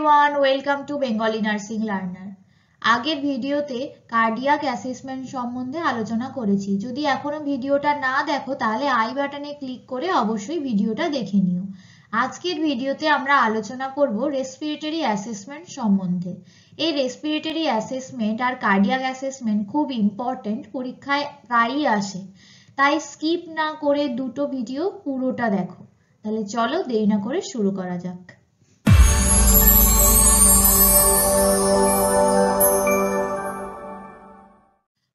everyone, welcome to Bengali Nursing Learner. আগের ভিডিওতে cardiac assessment সম্বন্ধে আলোচনা করেছি। যদি এখনো ভিডিওটা না দেখো তাহলে আই বাটনে ক্লিক করে অবশ্যই ভিডিওটা দেখে নিও। আজকের ভিডিওতে আমরা আলোচনা করব রেসপিরেটরি অ্যাসেসমেন্ট সম্বন্ধে। এই রেসপিরেটরি অ্যাসেসমেন্ট আর কার্ডিয়াক অ্যাসেসমেন্ট খুব ইম্পর্টেন্ট, পরীক্ষায় প্রায়ই আসে, তাই স্কিপ না করে দুটো ভিডিও পুরোটা দেখো। তাহলে চলো দেরি না করে শুরু করা যাক।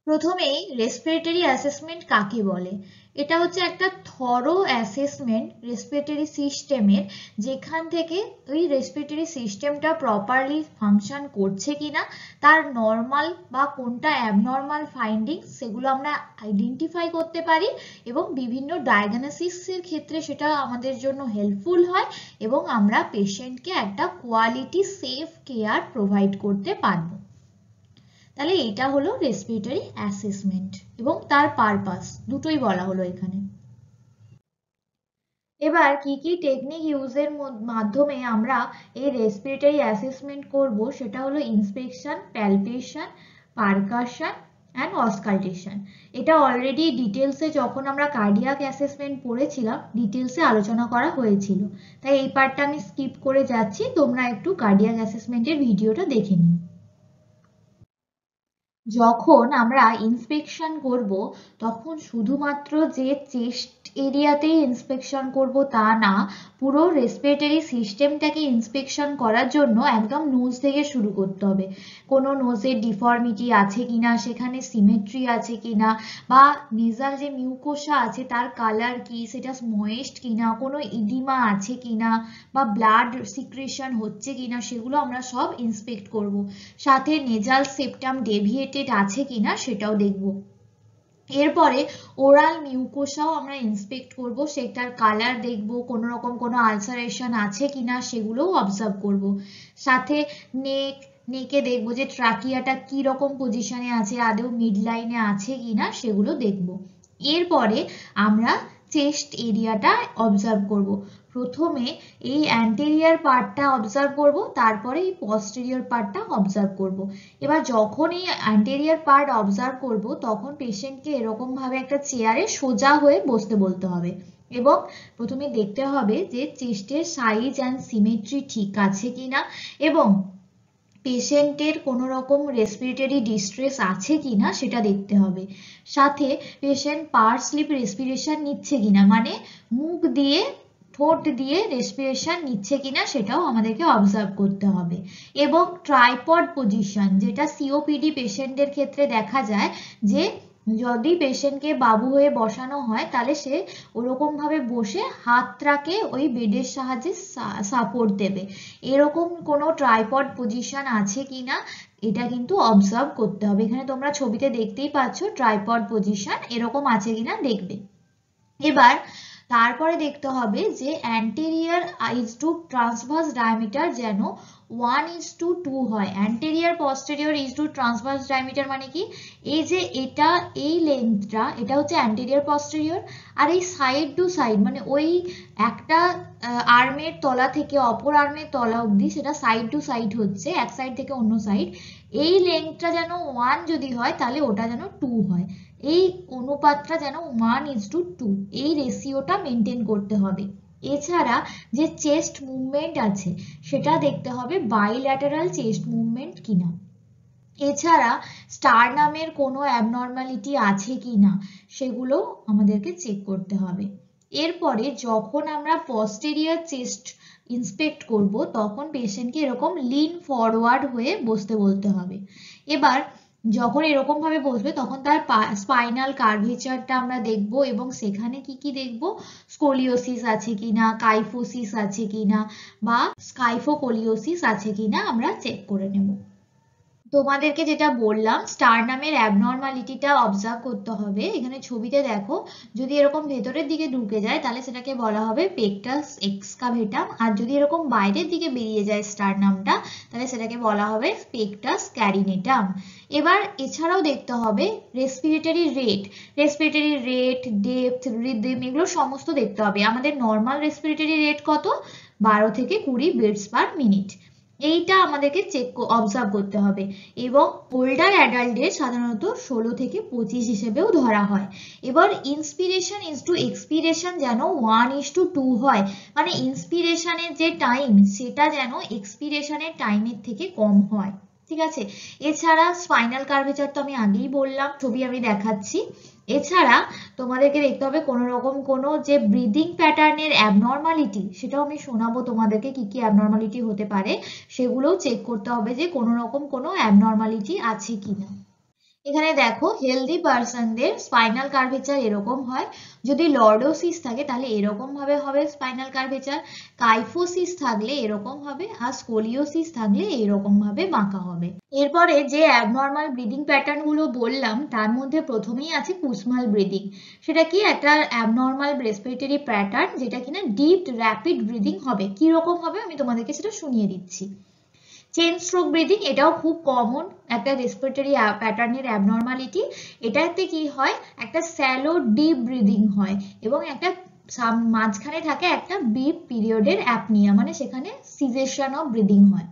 প্রথমেই রেসপিরেটরি অ্যাসেসমেন্ট কাকে বলে? এটা হচ্ছে একটা থরো অ্যাসেসমেন্ট রেসপিরেটরি সিস্টেমের, যেখান থেকে ওই রেসপিরেটরি সিস্টেমটা প্রপারলি ফাংশন করছে কিনা, তার নর্মাল বা কোনটা অ্যাবনর্মাল ফাইন্ডিং সেগুলো আমরা আইডেন্টিফাই করতে পারি এবং বিভিন্ন ডায়াগনোসিসের ক্ষেত্রে সেটা আমাদের জন্য হেল্পফুল হয় এবং আমরা পেশেন্টকে একটা কোয়ালিটি সেফ কেয়ার প্রোভাইড করতে পারবো। তাহলে এটা হলো রেসপিরেটরি অ্যাসেসমেন্ট এবং তার পারপাস দুটোই বলা হলো এখানে। এবার কি কি টেকনিক ইউজের মাধ্যমে আমরা এই রেসপিরেটরি অ্যাসেসমেন্ট করব সেটা হলো inspection, palpation, percussion and auscultation. এটা অলরেডি ডিটেলসে যখন আমরা কার্ডিয়াক অ্যাসেসমেন্ট পড়েছিলাম ডিটেলসে আলোচনা করা হয়েছিল, তাই এই পার্টটা আমি স্কিপ করে যাচ্ছি, তোমরা একটু কার্ডিয়াক অ্যাসেসমেন্টের ভিডিওটা দেখে নিও। যখন আমরা ইন্সপেকশন করব তখন শুধুমাত্র যে চেস্ট এরিয়াতেই ইন্সপেকশন করব তা না, পুরো রেসপিরেটরি সিস্টেমটাকে ইন্সপেকশন করার জন্য একদম নোজ থেকে শুরু করতে হবে। কোনো নোজের ডিফর্মিটি আছে কিনা, সেখানে সিমেট্রি আছে কিনা, বা নেজাল যে মিউকোসা আছে তার কালার কি, সেটা ময়েস্ট কিনা, কোনো ইডিমা আছে কিনা বা ব্লাড সিক্রেশন হচ্ছে কিনা, সেগুলো আমরা সব ইন্সপেক্ট করব। সাথে নেজাল সেপ্টাম ডেভিয়েটেড আছে কিনা সেটাও দেখব। এরপরে ওরাল মিউকোসাও আমরা ইন্সপেক্ট করব, সেটার কালার দেখব, কোনো রকম কোনো আলসারেশন আছে কিনা সেগুলোও অবজার্ভ করব। সাথে নেকে দেখবো যে ট্রাকিয়াটা কি রকম পজিশনে আছে, আদৌ মিড লাইনে আছে কিনা সেগুলো দেখব। এরপরে আমরা চেস্ট এরিয়াটা অবজার্ভ করব। প্রথমে এই অ্যান্টেরিয়ার পার্টটা অবজার্ভ করব, তারপরে এই পস্টেরিয়র পার্টটা অবজার্ভ করব। এবার যখন এই অ্যান্টেরিয়ার পার্ট অবজার্ভ করব তখন পেশেন্টকে এরকম ভাবে একটা চেয়ারে সোজা হয়ে বসতে বলতে হবে এবং প্রথমে দেখতে হবে যে চেস্টের সাইজ অ্যান্ড সিমেট্রি ঠিক আছে কিনা এবং পেশেন্টের কোনো রকম রেসপিরেটরি ডিস্ট্রেস আছে কিনা সেটা দেখতে হবে। সাথে পেশেন্ট পার্ট স্লিপ রেসপিরেশন নিচ্ছে কিনা, মানে মুখ দিয়ে ঠোঁট দিয়ে রেসপিরেশন নিচ্ছে কিনা সেটাও আমাদেরকে অবজার্ভ করতে হবে। এবং ট্রাইপড পজিশন, যেটা সিওপিডি পেশেন্টদের ক্ষেত্রে দেখা যায় যে যদি পেশেন্টকে বাবু হয়ে বসানো হয় তাহলে সে ওরকম ভাবে বসে হাতটাকে ওই বেডের সাহায্যে সাপোর্ট দেবে। এরকম কোনো ট্রাইপড পজিশন আছে কিনা এটা কিন্তু অবজার্ভ করতে হবে। এখানে তোমরা ছবিতে দেখতেই পাচ্ছ ট্রাইপড পজিশন এরকম আছে কিনা দেখবে। এবার তারপরে দেখতে হবে যে anterior is to transverse diameter যেন 1:2 হয়। Anterior posterior is to transverse diameter মানে কি, এই যে এটা এই লেন্থটা এটা হচ্ছে অ্যান্টেরিয়ার পস্টেরিয়র, আর এই সাইড টু সাইড মানে ওই একটা আর্মের তলা থেকে অপর আর্মের তলা অবধি সেটা সাইড টু সাইড হচ্ছে, এক সাইড থেকে অন্য সাইড, এই লেন্থটা যেন 1 যদি হয় তাহলে ওটা যেন 2 হয়। এই অনুপাতটা যেন 1:2 এই রেশিওটা মেনটেন করতে হবে। এছাড়া যে চেস্ট মুভমেন্ট আছে সেটা দেখতে হবে বাইল্যাটারাল চেস্ট মুভমেন্ট কিনা। এছাড়া স্টারনামের কোনো অ্যাবনর্মালিটি আছে কিনা সেগুলো আমাদেরকে চেক করতে হবে। এরপরে যখন আমরা পস্টেরিয়র চেস্ট ইন্সপেক্ট করব তখন পেশেন্টকে এরকম লিন ফরওয়ার্ড হয়ে বসতে বলতে হবে। এবার যখন এরকম ভাবে বসবে তখন তার স্পাইনাল কার্ভেচারটা আমরা দেখব এবং সেখানে কি কি দেখব, স্কোলিওসিস আছে কিনা, কাইফোসিস আছে কিনা বা স্কাইফোকোলিওসিস আছে কিনা আমরা চেক করে নেব। তোমাদেরকে যেটা বললাম স্টারনামের অ্যাবনর্মালিটিটা অবজার্ভ করতে হবে। এখানে ছবিতে দেখো যদি এরকম ভেতরের দিকে ঢুকে যায় তাহলে সেটাকে বলা হবে পেকটাস এক্সকাভেটাম, আর যদি এরকম বাইরের দিকে বেরিয়ে যায় স্টারনামটা তাহলে সেটাকে বলা হবে পেকটাস ক্যারিনেটাম। এবার এছাড়াও দেখতে হবে রেসপিরেটরি রেট, ডেপথ, রিদম এগুলো সমস্ত দেখতে হবে। আমাদের নর্মাল রেসপিরেটরি রেট কত, 12 থেকে 20 বিটস পার মিনিট। এইটা আমাদেরকে অবজার্ভ করতে হবে। এবং ওল্ডার অ্যাডাল্টদের সাধারণত 16 থেকে 25 হিসেবেও ধরা হয়। এবার ইন্সপিরেশন ইজ টু এক্সপিরেশন যেন 1:2 হয়, মানে ইন্সপিরেশনের যে টাইম সেটা যেন এক্সপিরেশনের টাইমের থেকে কম হয়। ঠিক আছে, এছাড়া স্পাইনাল কার্ভেচার তো আমি আগেই বললাম, ছবি আমি দেখাচ্ছি। এছাড়া তোমাদেরকে দেখতে হবে কোনো রকম কোনো যে ব্রিদিং প্যাটার্নের অ্যাবনর্মালিটি, সেটাও আমি শোনাবো তোমাদেরকে কি কি অ্যাবনর্মালিটি হতে পারে, সেগুলোও চেক করতে হবে যে কোনো রকম কোনো অ্যাবনর্মালিটি আছে কিনা। এখানে দেখো হেলদি পার্সনদের স্পাইনাল কার্ভেচার এরকম হয়, যদি লর্ডোসিস থাকে তাহলে এরকম ভাবে হবে স্পাইনাল কার্ভেচার, কাইফোসিস থাকলে এরকম হবে, আর স্কোলিওসিস থাকলে এরকম ভাবে বাঁকা হবে। এরপরে যে অ্যাবনর্মাল ব্রিদিং প্যাটার্ন গুলো বললাম তার মধ্যে প্রথমেই আছে কুসমাল ব্রিদিং। সেটা কি একটা অ্যাবনর্মাল রেসপিরেটরি প্যাটার্ন, যেটা কিনা ডিপ র্যাপিড ব্রিদিং হবে। কি রকম হবে আমি তোমাদেরকে সেটা শুনিয়ে দিচ্ছি। চেন স্ট্রোক ব্রিদিং, এটাও খুব কমন একটা রেসপিরেটরি প্যাটার্নের অ্যাবনর্মালিটি। এটাতে কি হয়, একটা স্যালো ডিপ ব্রিদিং হয় এবং একটা মাঝখানে থাকে একটা ব্রিফ পিরিয়ডের অ্যাপনিয়া, মানে সেখানে সিজেশন অফ ব্রিদিং হয়।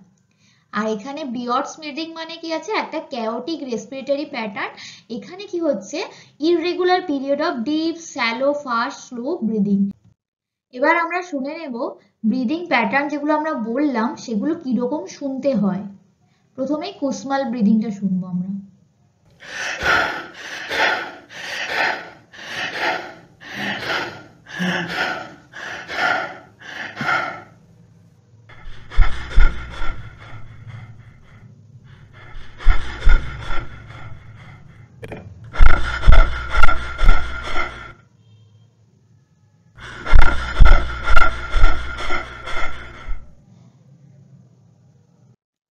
আর এখানে বিয়র্ডস ব্রিদিং মানে কি আছে, একটা ক্যাওটিক রেসপিরেটরি প্যাটার্ন। এখানে কি হচ্ছে, irregular period of deep shallow fast slow breathing. এবার আমরা শুনে নেব ব্রিদিং প্যাটার্ন যেগুলো আমরা বললাম সেগুলো কিরকম শুনতে হয়। প্রথমেই কুসমাল ব্রিদিংটা শুনবো আমরা।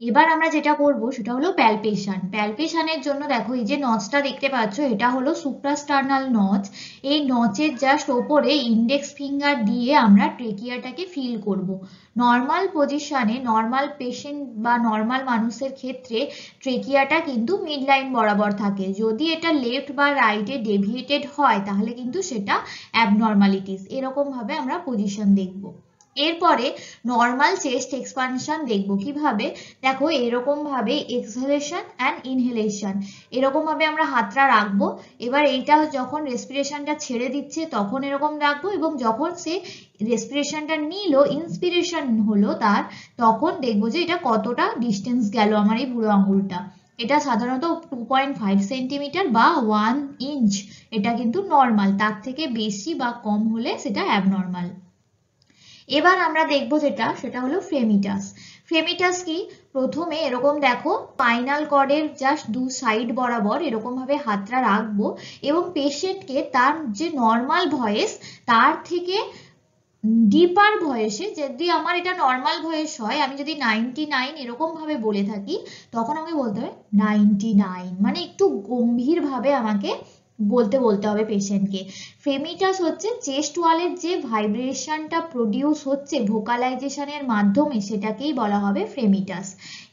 এবার আমরা যেটা করব সেটা হলো প্যালপেশন। প্যালপেশনের জন্য দেখো এই যে নচটা দেখতে পাচ্ছ, এটা হলো সুপ্রাস্টার্নাল নচ। এই নচের জাস্ট ওপরে ইন্ডেক্স ফিঙ্গার দিয়ে আমরা ট্রেকিয়াটাকে ফিল করব। নর্মাল পজিশনে নর্মাল পেশেন্ট বা নর্মাল মানুষের ক্ষেত্রে ট্রেকিয়াটা কিন্তু মিড লাইন বরাবর থাকে। যদি এটা লেফট বা রাইটে ডেভিয়েটেড হয় তাহলে কিন্তু সেটা অ্যাবনর্মালিটিস। এরকম ভাবে আমরা পজিশন দেখব। এরপরে নর্মাল চেস্ট এক্সপানশন দেখব কিভাবে, দেখো এরকম ভাবে এক্সহেলেশন অ্যান্ড ইনহেলেশন, এরকম ভাবে আমরা হাতটা রাখবো। এবার এইটা যখন রেসপিরেশনটা ছেড়ে দিচ্ছে তখন এরকম রাখবো, এবং যখন সে রেসপিরেশনটা নিল, ইন্সপিরেশন হলো তার, তখন দেখবো যে এটা কতটা ডিস্টেন্স গেল আমার এই বুড়ো আঙুলটা। এটা সাধারণত 2.5 সেন্টিমিটার বা 1 ইঞ্চ, এটা কিন্তু নর্মাল। তার থেকে বেশি বা কম হলে সেটা অ্যাবনর্মাল। এবার আমরা দেখবো সেটা হলো ফ্রেমিটাস। ফ্রেমিটাস কি, প্রথমে এরকম দেখো স্পাইনাল কর্ডের জাস্ট দু সাইড বরাবর এরকম ভাবে হাতটা রাখবো, এবং পেশেন্টকে তার যে নর্মাল ভয়েস তার থেকে ডিপার ভয়েসে, যদি আমার এটা নর্মাল ভয়েস হয়, আমি যদি 99 এরকম ভাবে বলে থাকি, তখন আমাকে বলতে হবে 99, মানে একটু গম্ভীর ভাবে আমাকে বলতে হবে পেশেন্টকে। ফেমিটাস হচ্ছে চেস্ট ওয়ালের যে ভাইব্রেশনটা প্রডিউস হচ্ছে ভোকালাইজেশনের মাধ্যমে, সেটাকেই বলা হবে ফ্রেমিটাস।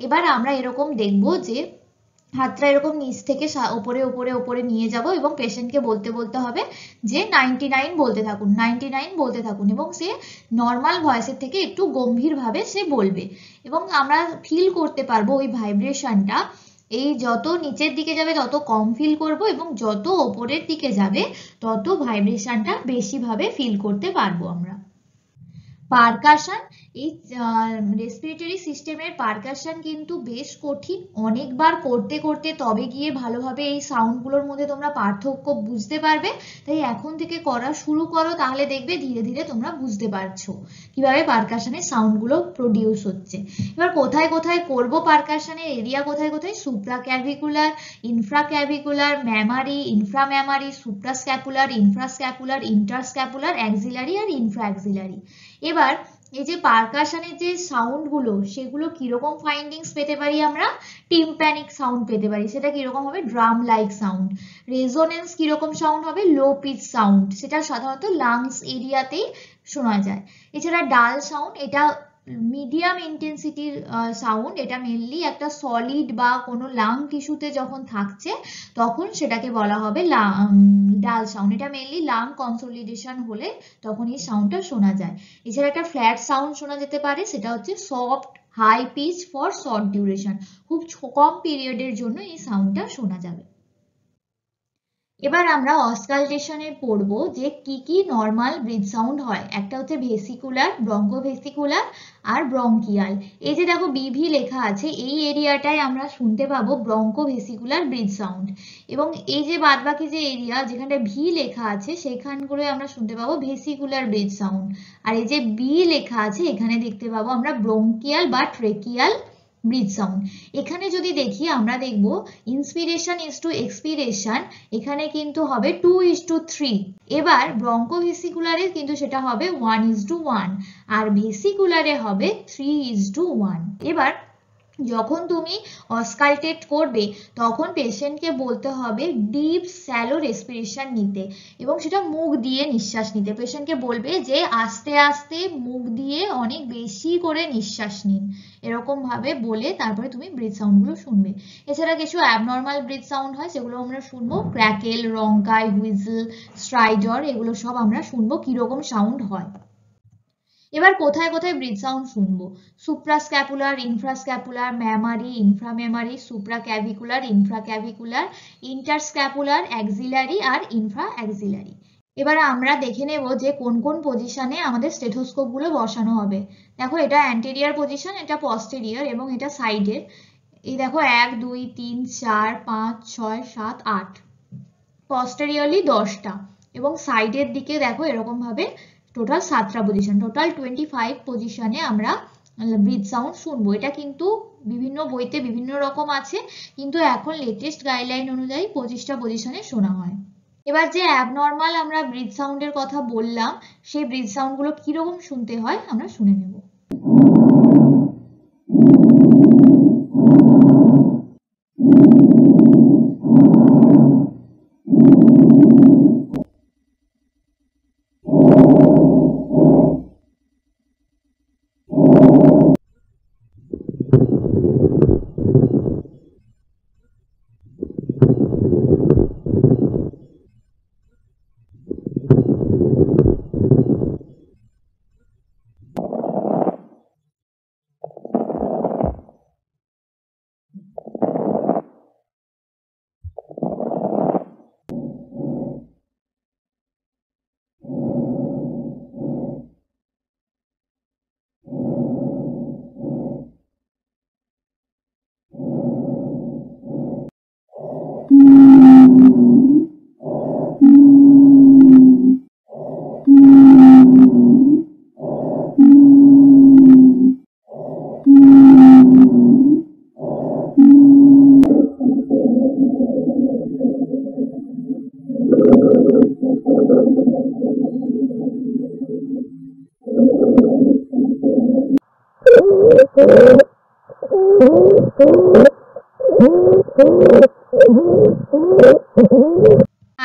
এবার আমরা এরকম দেখব যে হাতটা এরকম নিচ থেকে ওপরে ওপরে ওপরে নিয়ে যাব এবং পেশেন্টকে বলতে হবে যে 99 বলতে থাকুন, 99 বলতে থাকুন, এবং সে নর্মাল ভয়েসের থেকে একটু গম্ভীর ভাবে সে বলবে। এবং আমরা ফিল করতে পারবো ওই ভাইব্রেশনটা, এই যত নিচের দিকে যাবে তত কম ফিল করব, এবং যত ওপরের দিকে যাবে তত ভাইব্রেশনটা বেশি ভাবে ফিল করতে পারবো আমরা। পারকাশন, এই রেসপিরেটরি সিস্টেমের পারকাশন কিন্তু বেশ কঠিন, অনেকবার করতে করতে তবে গিয়ে ভালোভাবে এই সাউন্ডগুলোর মধ্যে তোমরা পার্থক্য বুঝতে পারবে। তাই এখন থেকে করা শুরু করো, তাহলে দেখবে ধীরে ধীরে তোমরা বুঝতে পারছো কিভাবে পারকাশনের সাউন্ডগুলো প্রডিউস হচ্ছে। এবার কোথায় কোথায় করব পারকাশনের এরিয়া, কোথায় কোথায়, supra clavicular, infra clavicular, mammary, infra mammary, suprascapular, infrascapular, interscapular, axillary আর ইনফ্রা অ্যাক্সিলারি। এবার এই যে পারকাশনের যে সাউন্ড গুলো, সেগুলো কিরকম ফাইন্ডিংস পেতে পারি আমরা, টিম্প্যানিক সাউন্ড পেতে পারি। সেটা কিরকম হবে, ড্রাম লাইক সাউন্ড। রেজোনেন্স কিরকম সাউন্ড হবে, লো পিচ সাউন্ড, সেটা সাধারণত লাংস এরিয়াতেই শোনা যায়। এছাড়া ডাল সাউন্ড, এটা মিডিয়াম ইন্টেন্সিটির সাউন্ড, এটা মেনলি একটা সলিড বা কোনো লাং টিস্যুতে যখন থাকছে তখন সেটাকে বলা হবে ডাল সাউন্ড। এটা মেনলি লাং কনসোলিডেশন হলে তখন এই সাউন্ডটা শোনা যায়। এছাড়া একটা ফ্ল্যাট সাউন্ড শোনা যেতে পারে, সেটা হচ্ছে soft high pitch for short duration, খুব কম পিরিয়ডের জন্য এই সাউন্ডটা শোনা যাবে। এবার আমরা অসকালটেশনে পড়বো যে কি কি নর্মাল ব্রিথ সাউন্ড হয়। একটা হচ্ছে ভেসিকুলার, ব্রঙ্কোভেসিকুলার আর ব্রঙ্কিয়াল। এই যে দেখো বিভি লেখা আছে, এই এরিয়াটায় আমরা শুনতে পাবো ব্রঙ্কোভেসিকুলার ব্রিথ সাউন্ড, এবং এই যে বাদবাকি যে এরিয়া যেখানে ভি লেখা আছে সেখানগুলো আমরা শুনতে পাবো ভেসিকুলার ব্রিথ সাউন্ড। আর এই যে বি লেখা আছে এখানে দেখতে পাবো আমরা ব্রঙ্কিয়াল বা ট্রেকিয়াল ব্রিথ সাউন্ড। এখানে যদি দেখি আমরা দেখব ইন্সপিরেশন ইজ টু এক্সপিরেশন এখানে কিন্তু হবে 2:3। এবার ব্রঙ্কোভেসিকুলারে কিন্তু সেটা হবে 1:1, আর ভেসিকুলারে হবে 3:1। এবার যখন তুমি অসকালটেট করবে তখন পেশেন্টকে বলতে হবে ডিপ স্যালো রেসপিরেশন নিতে, এবং সেটা মুখ দিয়ে নিঃশ্বাস নিতে। পেশেন্টকে বলবে যে আস্তে আস্তে মুখ দিয়ে অনেক বেশি করে নিঃশ্বাস নিন, এরকম ভাবে বলে তারপরে তুমি ব্রিথ সাউন্ডগুলো শুনবে। এছাড়া কিছু অ্যাবনর্মাল ব্রিথ সাউন্ড হয় সেগুলো আমরা শুনবো, ক্র্যাকেল, রঙ্কাই, হুইজল, স্ট্রাইডর, এগুলো সব আমরা শুনবো কিরকম সাউন্ড হয়। এবার কোথায় কোথায় ব্রিথ সাউন্ড শুনবো? সুপ্রাস্ক্যাপুলার, ইনফ্রাস্ক্যাপুলার, ম্যামারি, ইনফ্রামেমারি, সুপ্রাক্যাভিকুলার, ইনফ্রাক্যাভিকুলার, ইন্টারস্ক্যাপুলার, অ্যাক্সিলারি আর ইনফ্রা অ্যাক্সিলারি। এবার আমরা দেখে নেব যে কোন কোন পজিশনে আমাদের স্টেথোস্কোপ গুলো বসানো হবে। দেখো এটা অ্যান্টেরিয়ার পজিশন, এটা পস্টেরিয়র এবং এটা সাইডের। এই দেখো 1 2 3 4 5 6 7 8, পস্টেরিয়রলি 10টা, এবং সাইডের দিকে দেখো এরকম ভাবে টোটাল 7টা পজিশন, টোটাল 25 পজিশনে আমরা ব্রিথ সাউন্ড শুনবো। এটা কিন্তু বিভিন্ন বইতে বিভিন্ন রকম আছে, কিন্তু এখন লেটেস্ট গাইডলাইন অনুযায়ী 25টা পজিশনে শোনা হয়। এবার যে অ্যাবনর্মাল আমরা ব্রিথ সাউন্ডের কথা বললাম সেই ব্রিথ সাউন্ডগুলো কিরকম শুনতে হয় আমরা শুনে নেব।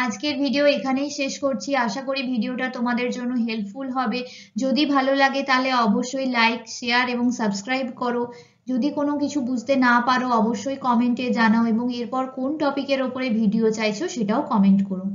আজকের ভিডিও এখানেই শেষ করছি। আশা করি ভিডিওটা তোমাদের জন্য হেল্পফুল হবে। যদি ভালো লাগে তাহলে অবশ্যই লাইক, শেয়ার এবং সাবস্ক্রাইব করো। যদি কোনো কিছু বুঝতে না পারো অবশ্যই কমেন্টে জানাও, এবং এরপর কোন টপিকের ওপরে ভিডিও চাইছো সেটাও কমেন্ট করো।